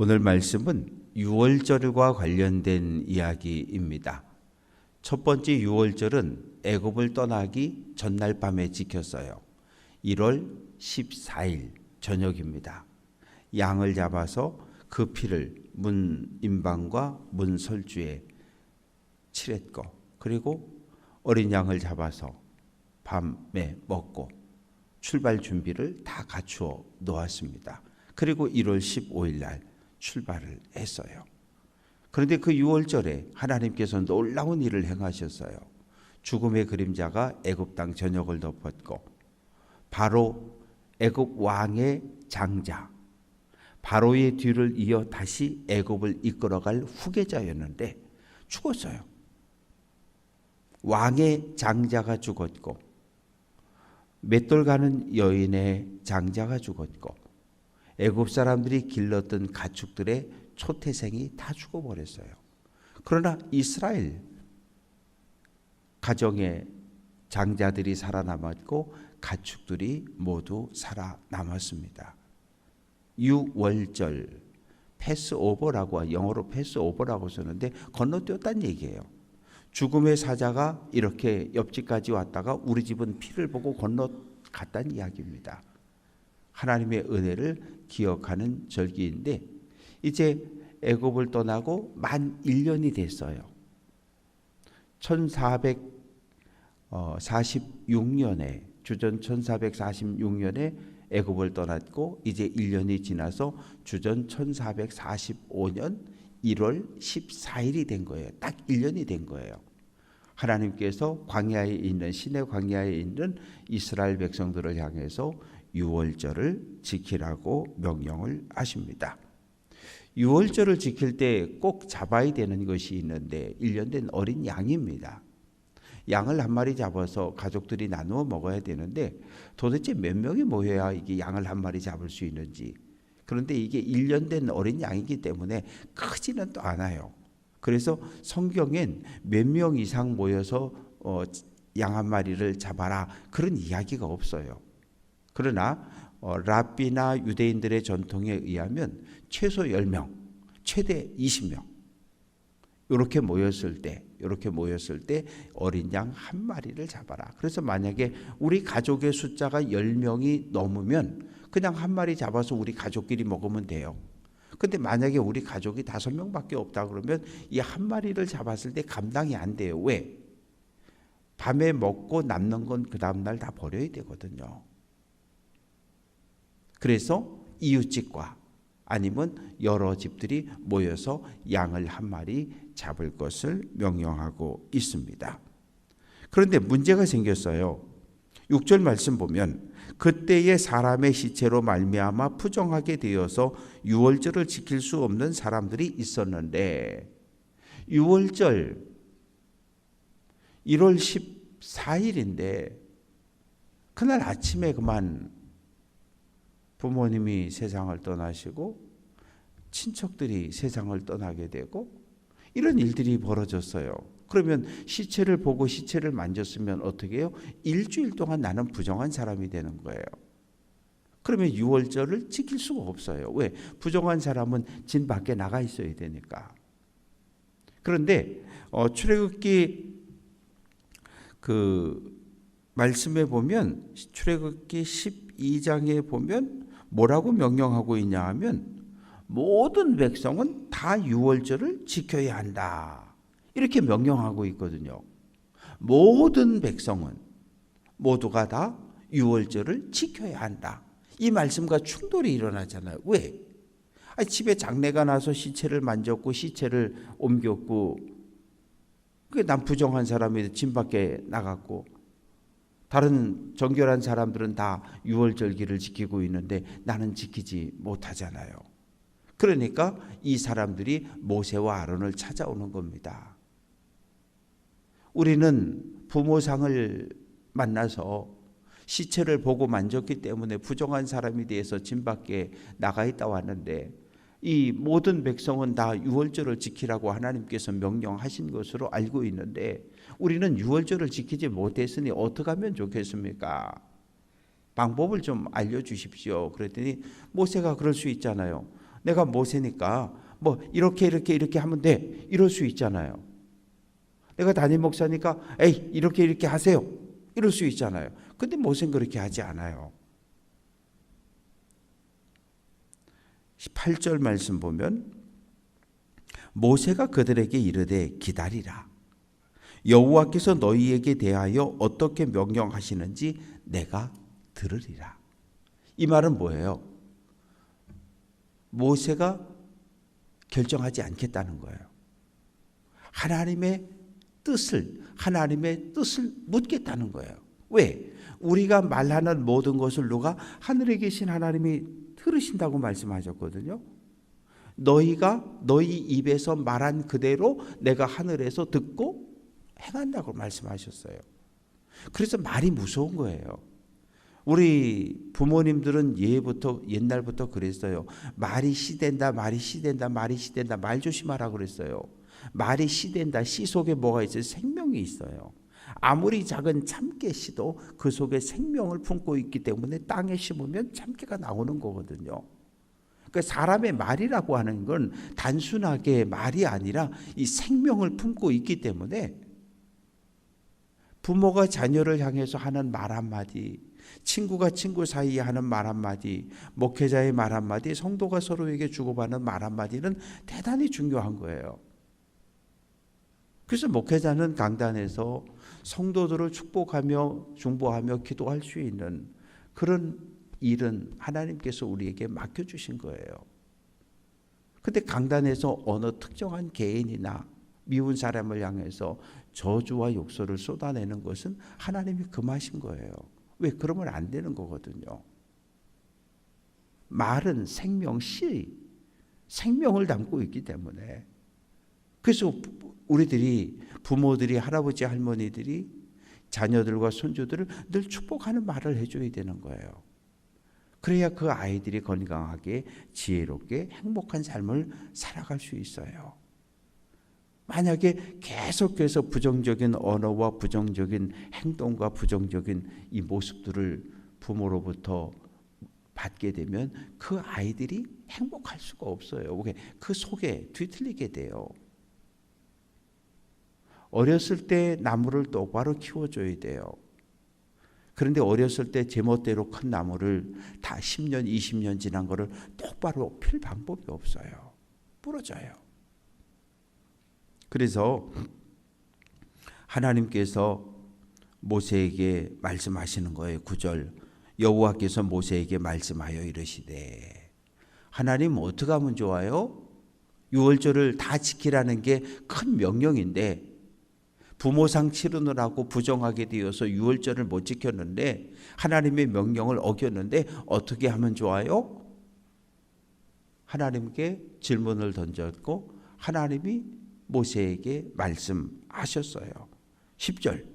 오늘 말씀은 유월절과 관련된 이야기입니다. 첫 번째 유월절은 애굽을 떠나기 전날 밤에 지켰어요. 1월 14일 저녁입니다. 양을 잡아서 그 피를 문 임방과 문 설주에 칠했고, 그리고 어린 양을 잡아서 밤에 먹고 출발 준비를 다 갖추어 놓았습니다. 그리고 1월 15일 날 출발을 했어요. 그런데 그 유월절에 하나님께서 놀라운 일을 행하셨어요. 죽음의 그림자가 애굽 땅 전역을 덮었고, 바로 애굽 왕의 장자, 바로의 뒤를 이어 다시 애굽을 이끌어갈 후계자였는데 죽었어요. 왕의 장자가 죽었고, 맷돌 가는 여인의 장자가 죽었고, 애굽 사람들이 길렀던 가축들의 초태생이 다 죽어버렸어요. 그러나 이스라엘 가정의 장자들이 살아남았고 가축들이 모두 살아남았습니다. 유월절, 패스오버라고, 영어로 패스오버라고 쓰는데 건너뛰었다는 얘기예요. 죽음의 사자가 이렇게 옆집까지 왔다가 우리 집은 피를 보고 건너갔다는 이야기입니다. 하나님의 은혜를 기억하는 절기인데, 이제 애굽을 떠나고 만 1년이 됐어요. 1446년에 주전 1446년에 애굽을 떠났고, 이제 1년이 지나서 주전 1445년 1월 14일이 된 거예요. 딱 1년이 된 거예요. 하나님께서 광야에 있는, 시내 광야에 있는 이스라엘 백성들을 향해서 유월절을 지키라고 명령을 하십니다. 유월절을 지킬 때 꼭 잡아야 되는 것이 있는데 1년 된 어린 양입니다. 양을 한 마리 잡아서 가족들이 나누어 먹어야 되는데 도대체 몇 명이 모여야 이게 양을 한 마리 잡을 수 있는지. 그런데 이게 1년 된 어린 양이기 때문에 크지는 또 않아요. 그래서 성경엔 몇 명 이상 모여서 양 한 마리를 잡아라, 그런 이야기가 없어요. 그러나 랍비나 유대인들의 전통에 의하면 최소 10명, 최대 20명 이렇게 모였을 때 어린 양 한 마리를 잡아라. 그래서 만약에 우리 가족의 숫자가 10명이 넘으면 그냥 한 마리 잡아서 우리 가족끼리 먹으면 돼요. 근데 만약에 우리 가족이 5명밖에 없다 그러면 이 한 마리를 잡았을 때 감당이 안 돼요. 왜? 밤에 먹고 남는 건 그 다음날 다 버려야 되거든요. 그래서 이웃집과 아니면 여러 집들이 모여서 양을 한 마리 잡을 것을 명령하고 있습니다. 그런데 문제가 생겼어요. 6절 말씀 보면 그때의 사람의 시체로 말미암아 부정하게 되어서 유월절을 지킬 수 없는 사람들이 있었는데, 유월절 1월 14일인데 그날 아침에 그만 부모님이 세상을 떠나시고 친척들이 세상을 떠나게 되고 이런 일들이 벌어졌어요. 그러면 시체를 보고 시체를 만졌으면 어떻게 해요? 일주일 동안 나는 부정한 사람이 되는 거예요. 그러면 유월절을 지킬 수가 없어요. 왜? 부정한 사람은 진 밖에 나가 있어야 되니까. 그런데 출애굽기 그 말씀에 보면, 출애굽기 12장에 보면 뭐라고 명령하고 있냐 하면 모든 백성은 다 유월절을 지켜야 한다, 이렇게 명령하고 있거든요. 모든 백성은 모두가 다 유월절을 지켜야 한다. 이 말씀과 충돌이 일어나잖아요. 왜? 집에 장례가 나서 시체를 만졌고 시체를 옮겼고, 그게 난 부정한 사람이 진 밖에 나갔고, 다른 정결한 사람들은 다 유월절기를 지키고 있는데 나는 지키지 못하잖아요. 그러니까 이 사람들이 모세와 아론을 찾아오는 겁니다. 우리는 부모상을 만나서 시체를 보고 만졌기 때문에 부정한 사람이 돼서 진 밖에 나가 있다 왔는데, 이 모든 백성은 다 유월절을 지키라고 하나님께서 명령하신 것으로 알고 있는데 우리는 유월절을 지키지 못했으니 어떻게 하면 좋겠습니까? 방법을 좀 알려주십시오. 그랬더니 모세가 그럴 수 있잖아요. 내가 모세니까 뭐 이렇게 하면 돼, 이럴 수 있잖아요. 내가 담임 목사니까 에이 이렇게 하세요, 이럴 수 있잖아요. 근데 모세는 그렇게 하지 않아요. 8절 말씀 보면 모세가 그들에게 이르되 기다리라. 여호와께서 너희에게 대하여 어떻게 명령하시는지 내가 들으리라. 이 말은 뭐예요? 모세가 결정하지 않겠다는 거예요. 하나님의 뜻을 묻겠다는 거예요. 왜? 우리가 말하는 모든 것을 누가? 하늘에 계신 하나님이 들으신다고 말씀하셨거든요. 너희가 너희 입에서 말한 그대로 내가 하늘에서 듣고 행한다고 말씀하셨어요. 그래서 말이 무서운 거예요. 우리 부모님들은 옛날부터 그랬어요. 말이 씨된다, 말이 씨된다, 말이 씨된다, 말 조심하라 그랬어요. 말이 씨된다. 씨 속에 뭐가 있어요? 생명이 있어요. 아무리 작은 참깨씨도 그 속에 생명을 품고 있기 때문에 땅에 심으면 참깨가 나오는 거거든요. 그러니까 사람의 말이라고 하는 건 단순하게 말이 아니라 이 생명을 품고 있기 때문에 부모가 자녀를 향해서 하는 말 한마디, 친구가 친구 사이에 하는 말 한마디, 목회자의 말 한마디, 성도가 서로에게 주고받는 말 한마디는 대단히 중요한 거예요. 그래서 목회자는 강단에서 성도들을 축복하며 중보하며 기도할 수 있는 그런 일은 하나님께서 우리에게 맡겨주신 거예요. 근데 강단에서 어느 특정한 개인이나 미운 사람을 향해서 저주와 욕설을 쏟아내는 것은 하나님이 금하신 거예요. 왜? 그러면 안 되는 거거든요. 말은 생명을 담고 있기 때문에. 그래서 우리들이, 부모들이, 할아버지 할머니들이 자녀들과 손주들을 늘 축복하는 말을 해줘야 되는 거예요. 그래야 그 아이들이 건강하게 지혜롭게 행복한 삶을 살아갈 수 있어요. 만약에 계속해서 부정적인 언어와 부정적인 행동과 부정적인 이 모습들을 부모로부터 받게 되면 그 아이들이 행복할 수가 없어요. 그 속에 뒤틀리게 돼요. 어렸을 때 나무를 똑바로 키워줘야 돼요. 그런데 어렸을 때 제멋대로 큰 나무를 다 10년, 20년 지난 거를 똑바로 필 방법이 없어요. 부러져요. 그래서 하나님께서 모세에게 말씀하시는 거예요. 9절. 여호와께서 모세에게 말씀하여 이르시되. 하나님 어떻게 하면 좋아요? 유월절을 다 지키라는 게 큰 명령인데 부모상 치르느라고 부정하게 되어서 유월절을 못 지켰는데 하나님의 명령을 어겼는데 어떻게 하면 좋아요? 하나님께 질문을 던졌고 하나님이 모세에게 말씀하셨어요. 10절.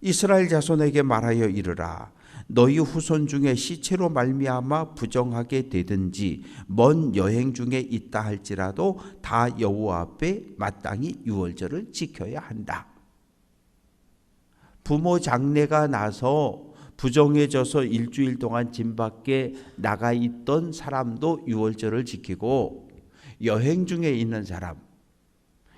이스라엘 자손에게 말하여 이르라. 너희 후손 중에 시체로 말미암아 부정하게 되든지 먼 여행 중에 있다 할지라도 다 여호와 앞에 마땅히 유월절을 지켜야 한다. 부모 장례가 나서 부정해져서 일주일 동안 집 밖에 나가 있던 사람도 유월절을 지키고 여행 중에 있는 사람,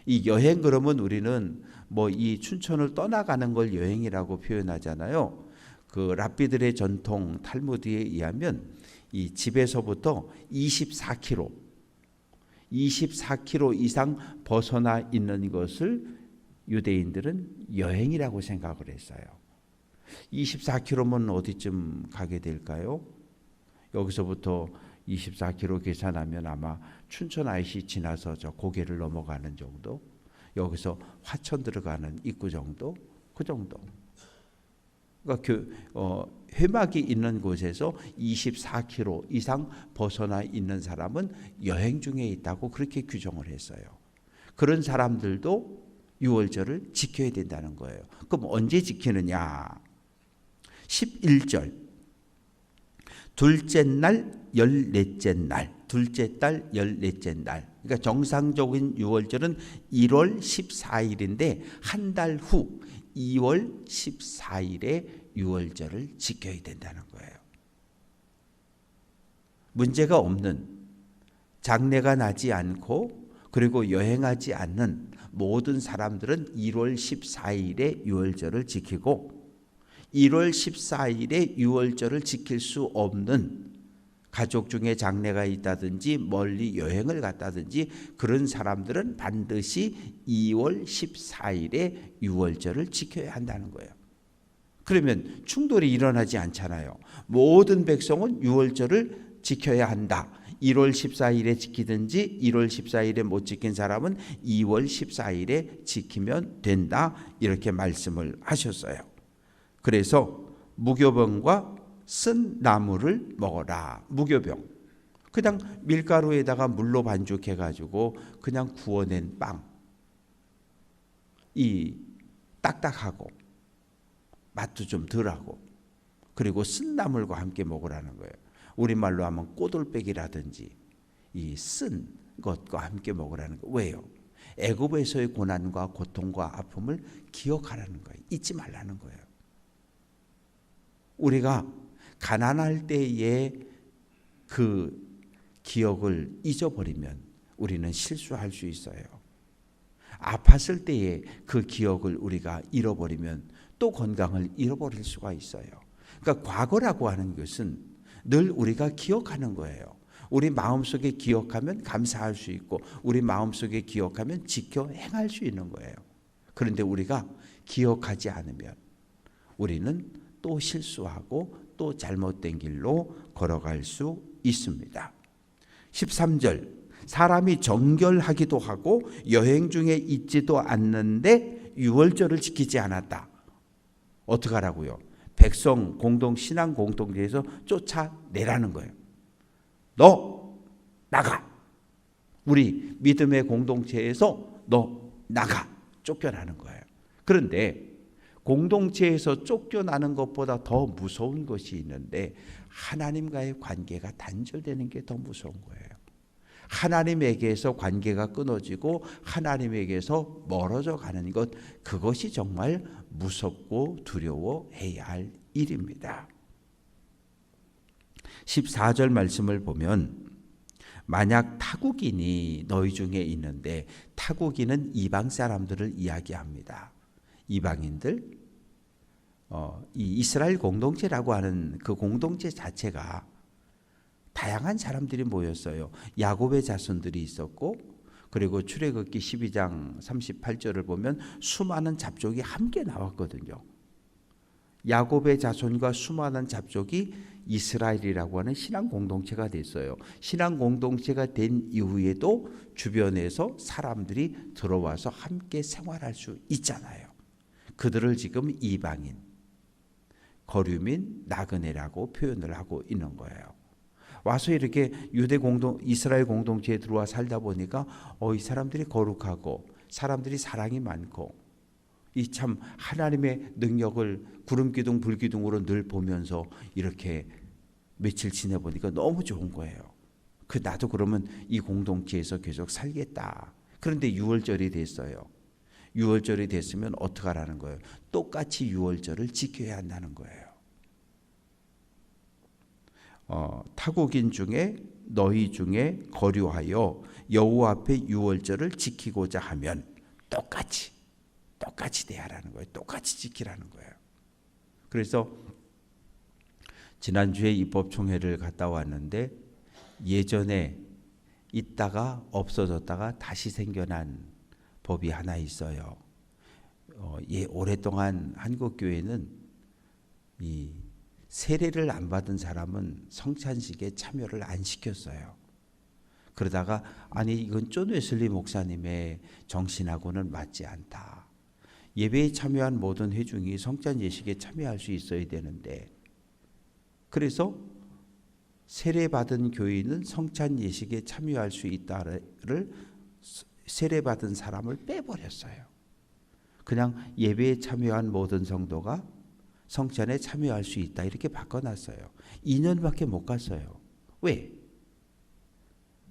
이 여행 그러면 우리는 뭐 이 춘천을 떠나가는 걸 여행이라고 표현하잖아요. 그 랍비들의 전통 탈무드에 의하면 이 집에서부터 24km 이상 벗어나 있는 것을 유대인들은 여행이라고 생각을 했어요. 24km면 어디쯤 가게 될까요? 여기서부터 24km 계산하면 아마 춘천 IC 지나서 저 고개를 넘어가는 정도, 여기서 화천 들어가는 입구 정도, 그 정도. 그러니까 회막이 있는 곳에서 24km 이상 벗어나 있는 사람은 여행 중에 있다고 그렇게 규정을 했어요. 그런 사람들도 유월절을 지켜야 된다는 거예요. 그럼 언제 지키느냐? 11절. 둘째 날, 14째 날, 둘째 달, 14째 날. 그러니까 정상적인 유월절은 1월 14일인데 한 달 후 2월 14일에 유월절을 지켜야 된다는 거예요. 문제가 없는 장례가 나지 않고 그리고 여행하지 않는 모든 사람들은 1월 14일에 유월절을 지키고 1월 14일에 유월절을 지킬 수 없는 가족 중에 장례가 있다든지 멀리 여행을 갔다든지 그런 사람들은 반드시 2월 14일에 유월절을 지켜야 한다는 거예요. 그러면 충돌이 일어나지 않잖아요. 모든 백성은 유월절을 지켜야 한다. 1월 14일에 지키든지 1월 14일에 못 지킨 사람은 2월 14일에 지키면 된다. 이렇게 말씀을 하셨어요. 그래서 무교병과 쓴 나물을 먹어라. 무교병. 그냥 밀가루에다가 물로 반죽해가지고 그냥 구워낸 빵. 이 딱딱하고 맛도 좀 덜하고 그리고 쓴 나물과 함께 먹으라는 거예요. 우리말로 하면 꼬들빼기라든지 이 쓴 것과 함께 먹으라는 거예요. 왜요? 애굽에서의 고난과 고통과 아픔을 기억하라는 거예요. 잊지 말라는 거예요. 우리가 가난할 때의 그 기억을 잊어버리면 우리는 실수할 수 있어요. 아팠을 때의 그 기억을 우리가 잃어버리면 또 건강을 잃어버릴 수가 있어요. 그러니까 과거라고 하는 것은 늘 우리가 기억하는 거예요. 우리 마음속에 기억하면 감사할 수 있고 우리 마음속에 기억하면 지켜 행할 수 있는 거예요. 그런데 우리가 기억하지 않으면 우리는 또 실수하고 또 잘못된 길로 걸어갈 수 있습니다. 13절 사람이 정결하기도 하고 여행 중에 있지도 않는데 유월절을 지키지 않았다. 어떡하라고요? 백성 공동 신앙 공동체에서 쫓아내라는 거예요. 너 나가. 우리 믿음의 공동체에서 너 나가. 쫓겨나는 거예요. 그런데 공동체에서 쫓겨나는 것보다 더 무서운 것이 있는데 하나님과의 관계가 단절되는 게 더 무서운 거예요. 하나님에게서 관계가 끊어지고 하나님에게서 멀어져 가는 것, 그것이 정말 무섭고 두려워해야 할 일입니다. 14절 말씀을 보면 만약 타국인이 너희 중에 있는데, 타국인은 이방 사람들을 이야기합니다. 이방인들, 이 이스라엘 공동체라고 하는 그 공동체 자체가 다양한 사람들이 모였어요. 야곱의 자손들이 있었고, 그리고 출애굽기 12장 38절을 보면 수많은 잡족이 함께 나왔거든요. 야곱의 자손과 수많은 잡족이 이스라엘이라고 하는 신앙 공동체가 됐어요. 신앙 공동체가 된 이후에도 주변에서 사람들이 들어와서 함께 생활할 수 있잖아요. 그들을 지금 이방인, 거류민, 나그네라고 표현을 하고 있는 거예요. 와서 이렇게 이스라엘 공동체에 들어와 살다 보니까 이 사람들이 거룩하고 사람들이 사랑이 많고 이 참 하나님의 능력을 구름 기둥 불 기둥으로 늘 보면서 이렇게 며칠 지내보니까 너무 좋은 거예요. 나도 그러면 이 공동체에서 계속 살겠다. 그런데 유월절이 됐어요. 유월절이 됐으면 어떡하라는 거예요? 똑같이 유월절을 지켜야 한다는 거예요. 타국인 중에 너희 중에 거류하여 여호와 앞에 유월절을 지키고자 하면 똑같이 대하라는 거예요. 똑같이 지키라는 거예요. 그래서 지난주에 입법총회를 갔다 왔는데 예전에 있다가 없어졌다가 다시 생겨난 법이 하나 있어요. 오랫동안 한국교회는 이 세례를 안 받은 사람은 성찬식에 참여를 안 시켰어요. 그러다가 이건 존 웨슬리 목사님의 정신하고는 맞지 않다. 예배에 참여한 모든 회중이 성찬 예식에 참여할 수 있어야 되는데, 그래서 세례받은 교인은 성찬 예식에 참여할 수 있다를 세례받은 사람을 빼버렸어요. 그냥 예배에 참여한 모든 성도가 성찬에 참여할 수 있다 이렇게 바꿔놨어요. 2년밖에 못 갔어요. 왜?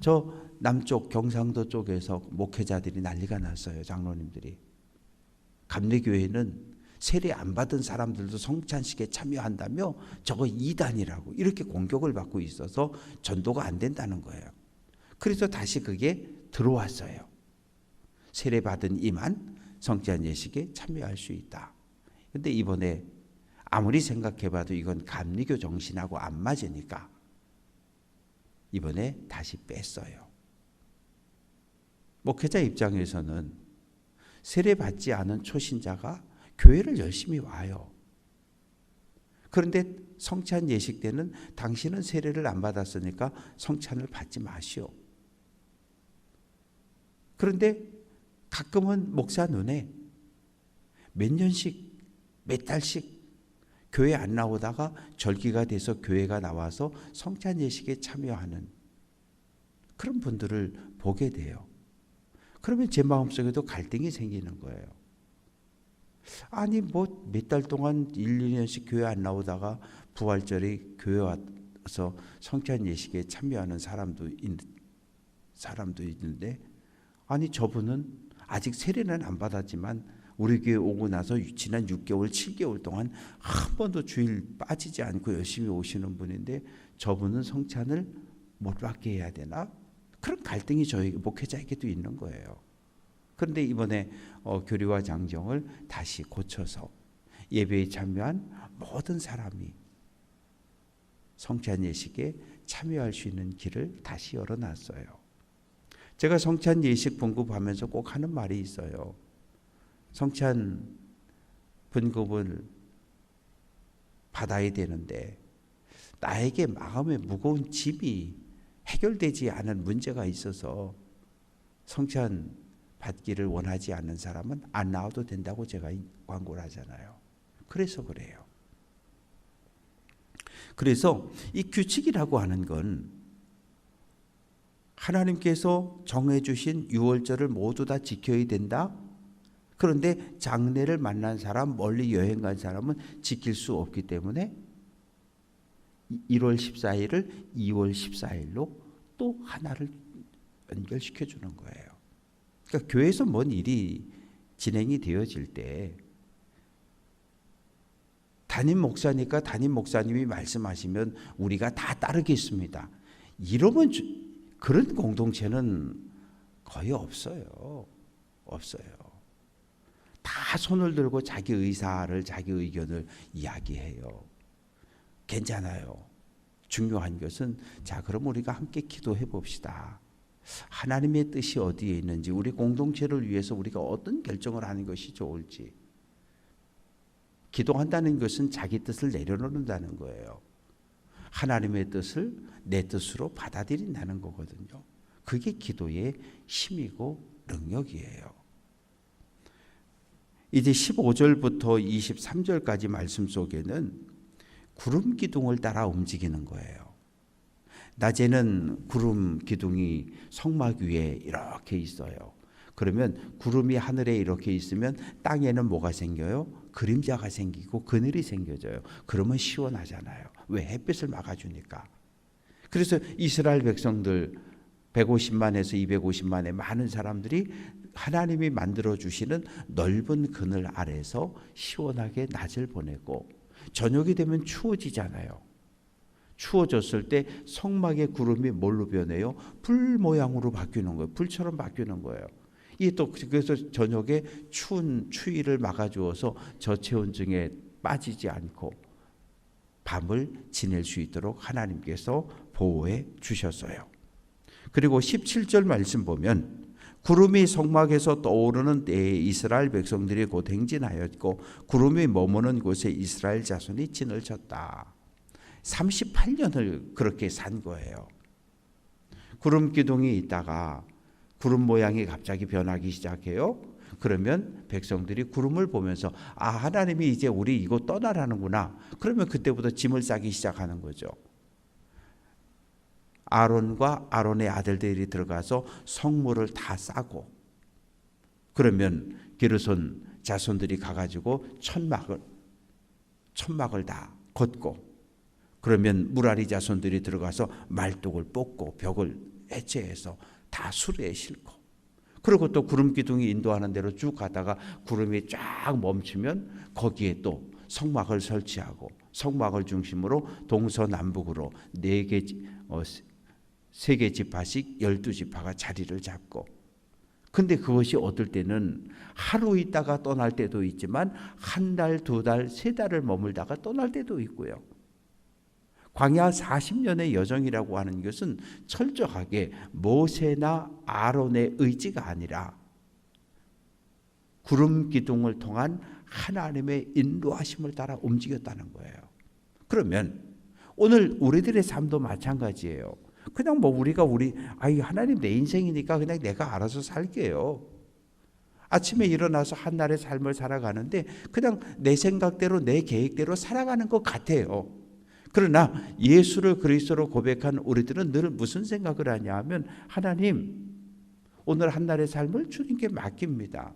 저 남쪽 경상도 쪽에서 목회자들이 난리가 났어요. 장로님들이. 감리교회는 세례 안 받은 사람들도 성찬식에 참여한다며 저거 이단이라고 이렇게 공격을 받고 있어서 전도가 안 된다는 거예요. 그래서 다시 그게 들어왔어요. 세례받은 이만 성찬 예식에 참여할 수 있다. 근데 이번에 아무리 생각해봐도 이건 감리교 정신하고 안 맞으니까 이번에 다시 뺐어요. 목회자 입장에서는 세례받지 않은 초신자가 교회를 열심히 와요. 그런데 성찬 예식 때는 당신은 세례를 안 받았으니까 성찬을 받지 마시오. 그런데 가끔은 목사 눈에 몇 년씩 몇 달씩 교회 안 나오다가 절기가 돼서 교회가 나와서 성찬 예식에 참여하는 그런 분들을 보게 돼요. 그러면 제 마음속에도 갈등이 생기는 거예요. 아니 뭐 몇 달 동안 1, 2년씩 교회 안 나오다가 부활절에 교회 와서 성찬 예식에 참여하는 사람도 있는데 아니 저분은 아직 세례는 안 받았지만 우리 교회 오고 나서 지난 6개월, 7개월 동안 한 번도 주일 빠지지 않고 열심히 오시는 분인데 저분은 성찬을 못 받게 해야 되나? 그런 갈등이 저희 목회자에게도 있는 거예요. 그런데 이번에 교리와 장정을 다시 고쳐서 예배에 참여한 모든 사람이 성찬 예식에 참여할 수 있는 길을 다시 열어놨어요. 제가 성찬 예식 분급하면서 꼭 하는 말이 있어요. 성찬 분급을 받아야 되는데 나에게 마음에 무거운 짐이 해결되지 않은 문제가 있어서 성찬 받기를 원하지 않는 사람은 안 나와도 된다고 제가 광고를 하잖아요. 그래서 그래요. 그래서 이 규칙이라고 하는 건 하나님께서 정해주신 유월절을 모두 다 지켜야 된다. 그런데 장례를 만난 사람, 멀리 여행 간 사람은 지킬 수 없기 때문에 1월 14일을 2월 14일로 또 하나를 연결시켜 주는 거예요. 그러니까 교회에서 뭔 일이 진행이 되어질 때 담임 목사니까 담임 목사님이 말씀하시면 우리가 다 따르겠습니다. 이러면 그런 공동체는 거의 없어요. 다 손을 들고 자기 의사를, 자기 의견을 이야기해요. 괜찮아요. 중요한 것은 자 그럼 우리가 함께 기도해 봅시다. 하나님의 뜻이 어디에 있는지, 우리 공동체를 위해서 우리가 어떤 결정을 하는 것이 좋을지. 기도한다는 것은 자기 뜻을 내려놓는다는 거예요. 하나님의 뜻을 내 뜻으로 받아들인다는 거거든요. 그게 기도의 힘이고 능력이에요. 이제 15절부터 23절까지 말씀 속에는 구름 기둥을 따라 움직이는 거예요. 낮에는 구름 기둥이 성막 위에 이렇게 있어요. 그러면 구름이 하늘에 이렇게 있으면 땅에는 뭐가 생겨요? 그림자가 생기고 그늘이 생겨져요. 그러면 시원하잖아요. 왜? 햇빛을 막아주니까. 그래서 이스라엘 백성들 150만에서 250만의 많은 사람들이 하나님이 만들어주시는 넓은 그늘 아래서 시원하게 낮을 보내고 저녁이 되면 추워지잖아요. 추워졌을 때 성막의 구름이 뭘로 변해요? 불 모양으로 바뀌는 거예요. 불처럼 바뀌는 거예요. 이게 또 그래서 저녁에 추위를 막아주어서 저체온증에 빠지지 않고 밤을 지낼 수 있도록 하나님께서 보호해 주셨어요. 그리고 17절 말씀 보면 구름이 성막에서 떠오르는 때에 이스라엘 백성들이 곧 행진하였고 구름이 머무는 곳에 이스라엘 자손이 진을 쳤다. 38년을 그렇게 산 거예요. 구름 기둥이 있다가 구름 모양이 갑자기 변하기 시작해요. 그러면 백성들이 구름을 보면서 아 하나님이 이제 우리 이거 떠나라는구나. 그러면 그때부터 짐을 싸기 시작하는 거죠. 아론과 아론의 아들들이 들어가서 성물을 다 싸고 그러면 게르손 자손들이 가가지고 천막을 다 걷고 그러면 무라리 자손들이 들어가서 말뚝을 뽑고 벽을 해체해서 다 수레에 싣고 그리고 또 구름 기둥이 인도하는 대로 쭉 가다가 구름이 쫙 멈추면 거기에 또 성막을 설치하고 성막을 중심으로 동서남북으로 4개 세계 지파씩 12지파가 자리를 잡고, 근데 그것이 어떨 때는 하루 있다가 떠날 때도 있지만 한 달, 두 달, 세 달을 머물다가 떠날 때도 있고요. 광야 40년의 여정이라고 하는 것은 철저하게 모세나 아론의 의지가 아니라 구름 기둥을 통한 하나님의 인도하심을 따라 움직였다는 거예요. 그러면 오늘 우리들의 삶도 마찬가지예요. 그냥 우리가 하나님 내 인생이니까 그냥 내가 알아서 살게요. 아침에 일어나서 한 날의 삶을 살아가는데 그냥 내 생각대로 내 계획대로 살아가는 것 같아요. 그러나 예수를 그리스도로 고백한 우리들은 늘 무슨 생각을 하냐 하면, 하나님, 오늘 한 날의 삶을 주님께 맡깁니다.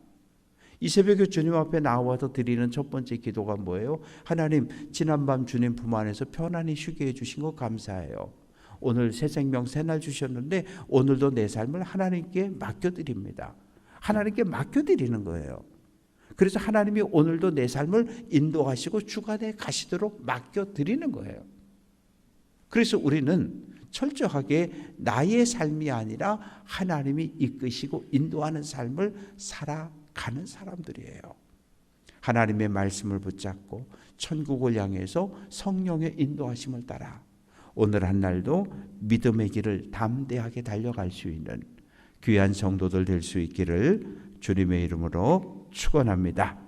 이 새벽에 주님 앞에 나와서 드리는 첫 번째 기도가 뭐예요? 하나님, 지난밤 주님 품 안에서 편안히 쉬게 해주신 것 감사해요. 오늘 새 생명 새날 주셨는데 오늘도 내 삶을 하나님께 맡겨드립니다. 하나님께 맡겨드리는 거예요. 그래서 하나님이 오늘도 내 삶을 인도하시고 주관해 가시도록 맡겨드리는 거예요. 그래서 우리는 철저하게 나의 삶이 아니라 하나님이 이끄시고 인도하는 삶을 살아가는 사람들이에요. 하나님의 말씀을 붙잡고 천국을 향해서 성령의 인도하심을 따라 오늘 한 날도 믿음의 길을 담대하게 달려갈 수 있는 귀한 성도들 될 수 있기를 주님의 이름으로 축원합니다.